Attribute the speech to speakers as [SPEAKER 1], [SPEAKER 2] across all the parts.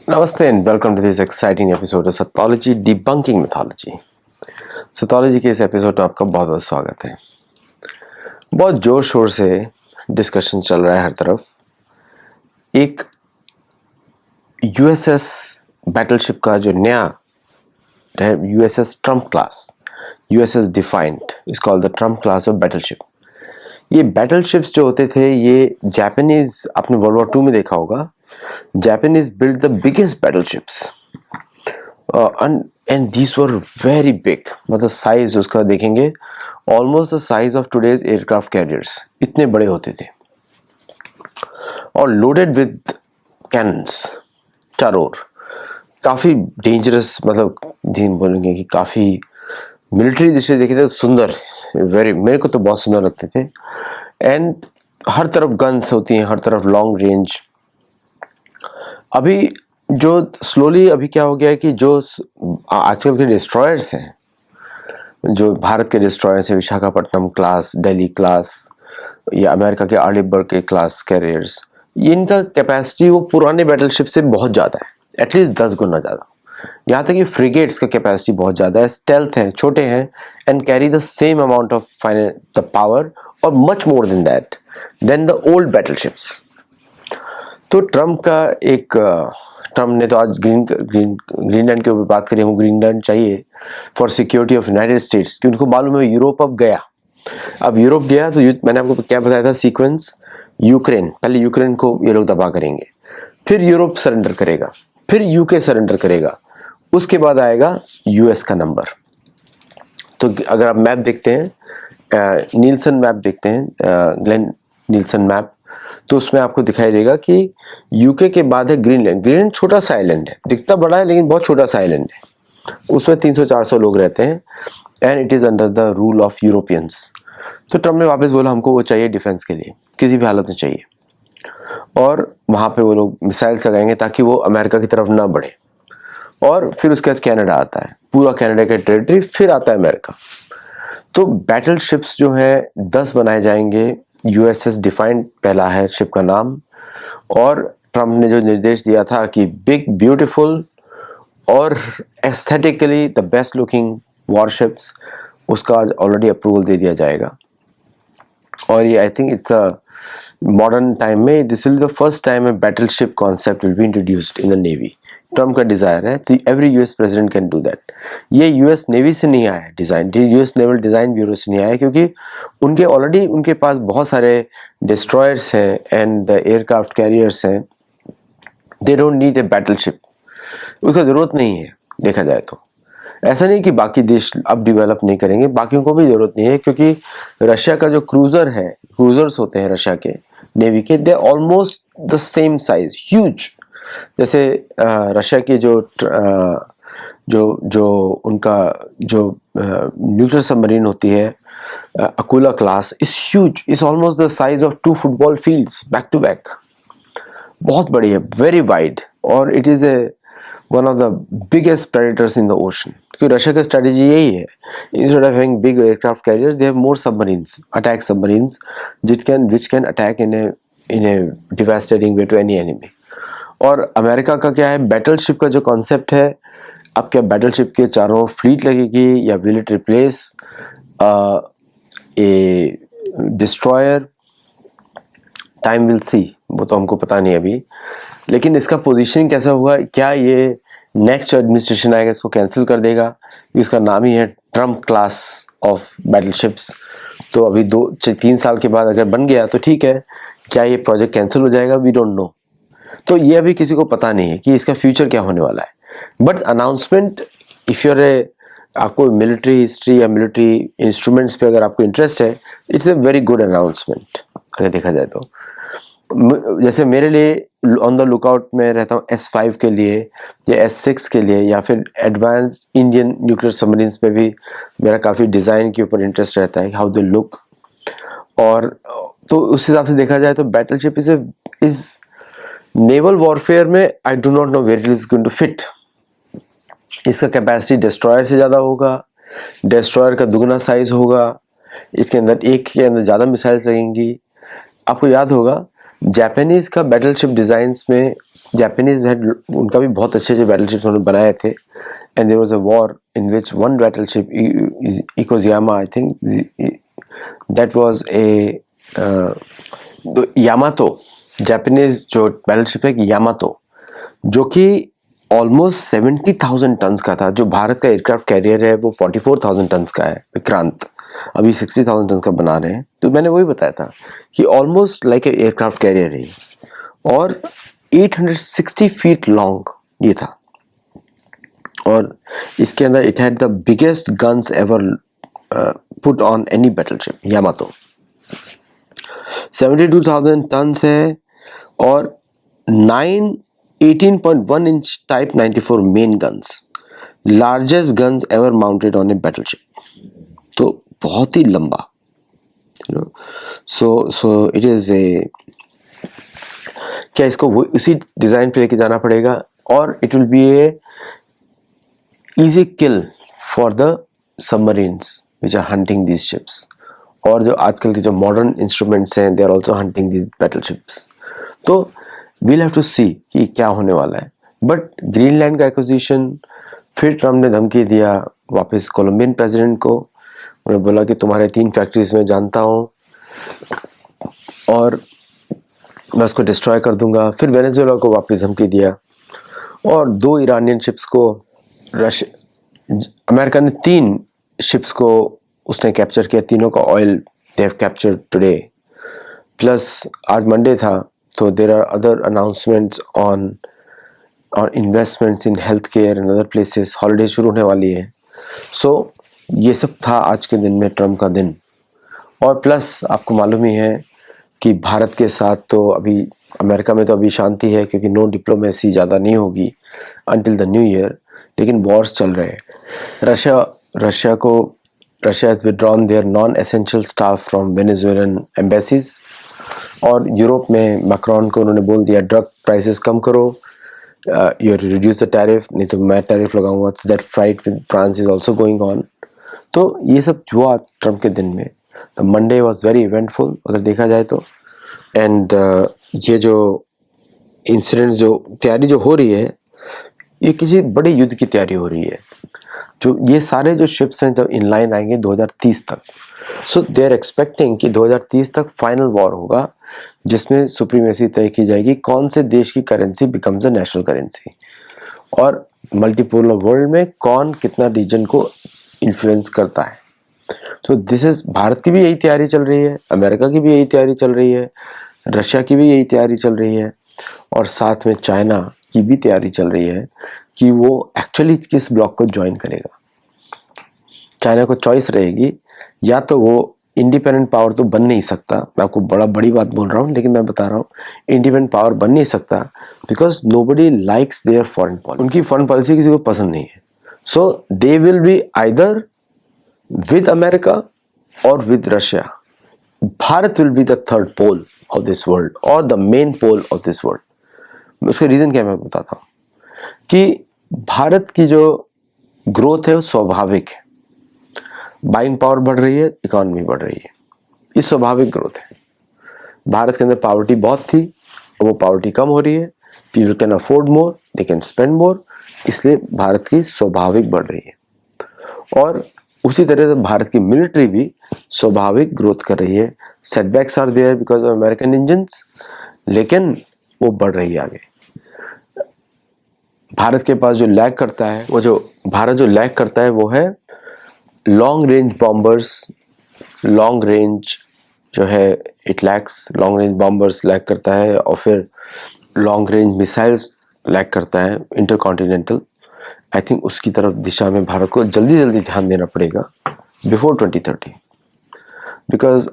[SPEAKER 1] नमस्ते and welcome to this exciting episode of Satology debunking mythology. Satology के इस episode में आपका बहुत बहुत स्वागत है। बहुत जोर शोर से डिस्कशन चल रहा है हर तरफ। एक यूएसएस बैटलशिप का जो नया USS Trump class, USS defined is called the Trump class of battleship. ये बैटलशिप्स जो होते थे ये जापानीज, आपने वर्ल्ड वॉर 2 में देखा होगा, Japanese built the biggest battleships and these were very big। मतलब साइज उसका देखेंगे almost the size of today's aircraft carriers, इतने बड़े होते थे और loaded with cannons चारों ओर। काफ़ी डेंजरस, मतलब दिन बोलेंगे कि काफ़ी मिलिट्री दृष्टि देखे तो सुंदर, मेरे को तो बहुत सुंदर लगते थे। एंड हर तरफ गन्स होती हैं, हर तरफ लॉन्ग रेंज। अभी जो स्लोली अभी क्या हो गया है कि जो आजकल के डिस्ट्रॉयर्स हैं, जो भारत के डिस्ट्रॉयर्स हैं, विशाखापट्टनम क्लास, दिल्ली क्लास या अमेरिका के आर्लीबर्ग के क्लास कैरियर्स, इनका कैपेसिटी वो पुराने बैटलशिप से बहुत ज़्यादा है, एटलीस्ट 10 गुना ज़्यादा। यहाँ तक कि फ्रिगेट्स का कैपेसिटी बहुत ज़्यादा है, स्टेल्थ हैं, छोटे हैं and carry the same amount of the power और much more than that than the old battleships. तो ट्रम्प का एक ट्रम्प ने तो आज ग्रीनलैंड के ऊपर बात करी। हमको ग्रीनलैंड चाहिए for security of United states, कि उनको मालूम है यूरोप अब गया। अब यूरोप गया तो मैंने आपको क्या बताया था सीक्वेंस, यूक्रेन, पहले यूक्रेन को ये लोग दबा करेंगे, फिर यूरोप सरेंडर करेगा, फिर यूके सरेंडर करेगा, उसके बाद आएगा यूएस का नंबर। तो अगर आप मैप देखते हैं, नीलसन मैप देखते हैं, ग्लेन नीलसन मैप, तो उसमें आपको दिखाई देगा कि यूके के बाद है ग्रीनलैंड। ग्रीनलैंड छोटा सा आइलैंड है, दिखता बड़ा है लेकिन बहुत छोटा सा आइलैंड है। उसमें 300-400 लोग रहते हैं and it is under the rule of Europeans. तो ट्रम्प ने वापस बोला हमको वो चाहिए डिफेंस के लिए, किसी भी हालत में चाहिए, और वहाँ पे वो लोग मिसाइल्स लगाएंगे ताकि वो अमेरिका की तरफ ना बढ़े। और फिर उसके बाद कनाडा आता है, पूरा कनाडा का टेरिटरी, फिर आता है अमेरिका। तो बैटल शिप्स जो है 10 बनाए जाएंगे। यूएसएस डिफाइंड पहला है शिप का नाम, और ट्रम्प ने जो निर्देश दिया था कि बिग ब्यूटीफुल और aesthetically the best looking warships, उसका ऑलरेडी अप्रूवल दे दिया जाएगा। और ये I think it's a modern time में this will be the first time a battleship concept will be introduced in the navy. Trump का desire है, तो every US president can do that. ये यूएस नेवी से नहीं आया है design, US naval design bureau से नहीं आया है, क्योंकि उनके ऑलरेडी उनके पास बहुत सारे डिस्ट्रॉयर्स हैं एंड एयरक्राफ्ट कैरियर्स हैं। They don't need a battleship, उसका ज़रूरत नहीं है। देखा जाए तो ऐसा नहीं कि बाकी देश अब डेवलप नहीं करेंगे, बाकियों को भी ज़रूरत नहीं है, क्योंकि रशिया का जो क्रूजर्स होते हैं रशिया के नेवी के, they almost the same size, huge. जैसे रशिया की जो उनका जो न्यूक्लियर सबमरीन होती है, Akula class, is huge, is almost the size of 2 football fields back to back. बहुत बड़ी है, वेरी वाइड, और it is a one of the biggest predators in the ocean. क्योंकि रशिया का स्ट्रेटेजी यही है, instead of having big aircraft carriers they have more submarines, attack submarines, which can attack in a devastating way to any enemy। और America का क्या है, battleship का जो कॉन्सेप्ट है, अब क्या बैटलशिप के चारों फ्लीट लगेगी या will it replace A destroyer, time will see, वो तो हमको पता नहीं अभी। लेकिन इसका पोजीशनिंग कैसा होगा, क्या ये नेक्स्ट एडमिनिस्ट्रेशन आएगा इसको कैंसिल कर देगा? इसका नाम ही है ट्रम्प क्लास ऑफ बैटलशिप्स। तो अभी 2-3 साल के बाद अगर बन गया तो ठीक है, क्या ये प्रोजेक्ट कैंसिल हो जाएगा? We don't know. तो ये अभी किसी को पता नहीं है कि इसका फ्यूचर क्या होने वाला है। बट अनाउंसमेंट, इफ़ यूर आपको मिलिट्री हिस्ट्री या मिलिट्री इंस्ट्रूमेंट्स पे अगर आपको इंटरेस्ट है, it's a very good announcement अगर देखा जाए तो। जैसे मेरे लिए ऑन द लुकआउट में रहता हूँ S5 के लिए या S6 के लिए, या फिर एडवांस्ड इंडियन न्यूक्लियर सबमरीन्स पे भी मेरा काफ़ी डिज़ाइन के ऊपर इंटरेस्ट रहता है, हाउ दे लुक। और तो उस हिसाब से देखा जाए तो बैटलशिप इज नेवल वॉरफेयर में I do not know where it is going to fit. इसका कैपेसिटी डिस्ट्रॉयर से ज़्यादा होगा, डिस्ट्रॉयर का दुगना साइज होगा, इसके अंदर एक के अंदर ज़्यादा मिसाइल्स लगेंगी। आपको याद होगा जापानीज का बैटलशिप डिज़ाइंस में जापानीज हैड, उनका भी बहुत अच्छे बैटलशिप्स उन्होंने बनाए थे, and there was a war in which one battleship इकोजियामा, I think that was a Yamato, Japanese जो बैटलशिप है यामातो, जो कि ऑलमोस्ट 70,000 टन का था। जो भारत का एयरक्राफ्ट कैरियर है वो 44,000 टन का है, विक्रांत अभी 60,000 टन का बना रहे हैं। तो मैंने वही बताया था कि ऑलमोस्ट लाइक एयरक्राफ्ट कैरियर है, और 860 फीट लॉन्ग ये था, और इसके अंदर it had the biggest guns ever put on any battleship Yamato. 72,000 ton है, और 18.1 inch type 94 main guns, largest guns ever mounted on a battleship. तो बहुत ही लंबा, you know, so it is a, क्या इसको वो उसी डिजाइन पे लेके जाना पड़ेगा, और it will be a easy kill for the submarines which are hunting these ships, और जो आजकल के जो मॉडर्न इंस्ट्रूमेंट्स हैं they are also hunting these battleships. तो वील हैव टू सी कि क्या होने वाला है। बट ग्रीनलैंड का एक्विजिशन, फिर ट्रम्प ने धमकी दिया वापस कोलंबियन प्रेसिडेंट को, उन्होंने बोला कि तुम्हारे 3 फैक्ट्रीज में जानता हूँ और मैं उसको डिस्ट्रॉय कर दूंगा। फिर वेनेजुएला को वापस धमकी दिया, और 2 ईरानियन शिप्स को अमेरिका ने 3 शिप्स को उसने कैप्चर किया, तीनों का oil they have captured today. Plus आज मंडे था, तो there are other announcements on investments in health care and other places, holiday शुरू होने वाली है। सो ये सब था आज के दिन में ट्रम्प का दिन। और प्लस आपको मालूम ही है कि भारत के साथ तो अभी अमेरिका में तो अभी शांति है, क्योंकि नो डिप्लोमेसी ज़्यादा नहीं होगी अंटिल द न्यू ईयर, लेकिन वॉर्स चल रहे हैं। Russia has withdrawn their non essential staff from Venezuelan embassies, और यूरोप में मैक्रोन को उन्होंने बोल दिया ड्रग प्राइसेस कम करो, यू रिड्यूस द टैरिफ, नहीं तो मैं टैरिफ लगाऊंगा। So that fight with France is also going on. तो ये सब हुआ ट्रम्प के दिन में। The Monday was very eventful अगर देखा जाए तो, एंड ये जो इंसिडेंट, जो तैयारी जो हो रही है, ये किसी बड़े युद्ध की तैयारी हो रही है। जो ये सारे जो शिप्स हैं जब इनलाइन आएंगे 2030 तक, सो दे आर एक्सपेक्टिंग कि 2030 तक फाइनल वॉर होगा, जिसमें सुप्रीमेसी तय की जाएगी कौन से देश की currency becomes a national currency, और मल्टीपोलर वर्ल्ड में कौन कितना रीजन को इन्फ्लुएंस करता है। तो दिस इज, भारत की भी यही तैयारी चल रही है, अमेरिका की भी यही तैयारी चल रही है, रशिया की भी यही तैयारी चल रही है, और साथ में चाइना की भी तैयारी चल रही है कि वो एक्चुअली किस ब्लॉक को ज्वाइन करेगा। चाइना को चॉइस रहेगी, या तो वो इंडिपेंडेंट पावर तो बन नहीं सकता, मैं आपको बड़ी बात बोल रहा हूँ, लेकिन मैं बता रहा हूँ इंडिपेंडेंट पावर बन नहीं सकता, because nobody likes their foreign policy, उनकी फॉरेन पॉलिसी किसी को पसंद नहीं है। So they will be either with America or with Russia. Bharat will be the third pole of this world or the main pole of this world. उसका reason क्या मैं बताता हूँ कि भारत की जो ग्रोथ है वो स्वाभाविक है, बाइंग पावर बढ़ रही है, इकोनॉमी बढ़ रही है, ये स्वाभाविक ग्रोथ है। भारत के अंदर पॉवर्टी बहुत थी, वो पॉवर्टी कम हो रही है, people can afford more, they can spend more, इसलिए भारत की स्वाभाविक बढ़ रही है। और उसी तरह से भारत की मिलिट्री भी स्वाभाविक ग्रोथ कर रही है। Setbacks are there because of American engines, लेकिन वो बढ़ रही है आगे। भारत के पास जो लैग करता है, भारत जो लैग करता है वो है long range bombers, long range जो है it lacks, long range bombers lag करता है, और फिर लॉन्ग रेंज मिसाइल्स लैग करता है, इंटरकॉन्टिनेंटल। आई थिंक उसकी तरफ दिशा में भारत को जल्दी ध्यान देना पड़ेगा बिफोर 2030, बिकॉज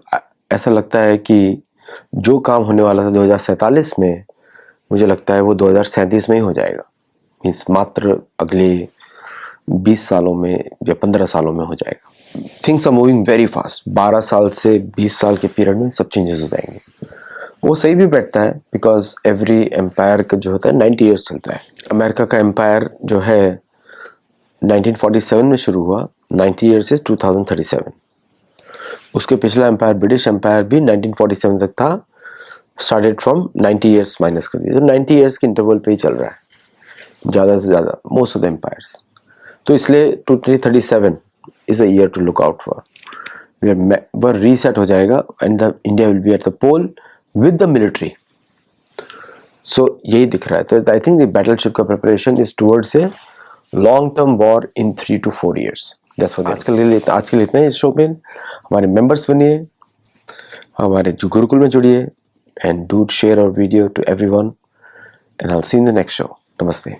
[SPEAKER 1] ऐसा लगता है कि जो काम होने वाला था 2047 में, मुझे लगता है वो 2037 में ही हो जाएगा। मीन्स मात्र अगले 20 सालों में या 15 सालों में हो जाएगा। Things are moving very fast. 12 साल से 20 साल के पीरियड में सब चेंजेस हो जाएंगे। वो सही भी बैठता है, बिकॉज एवरी एम्पायर का जो होता है 90 ईयर्स चलता है। अमेरिका का एम्पायर जो है 1947 में शुरू हुआ, 90 ईयर्स से 2037। उसके पिछला एम्पायर ब्रिटिश एम्पायर भी 1947 तक था, स्टार्टेड फ्रॉम 90 ईयर्स माइनस कर दिया, तो 90 ईयर्स के इंटरवल पे ही चल रहा है ज़्यादा से ज़्यादा मोस्ट ऑफ द एम्पायर्स। तो इसलिए 2037 is a year to look out for, वह रीसेट हो जाएगा and the India will be at the pole with the military. So यही दिख रहा है। तो आई थिंक द बैटलशिप का preparation is towards a long term war in 3 to 4 years। That's what आज के लिए इतना ही इस शो में। हमारे मेंबर्स बनिए, हमारे जो गुरुकुल में जुड़िए, and do share our video to everyone, and I will see you in the next show. नमस्ते।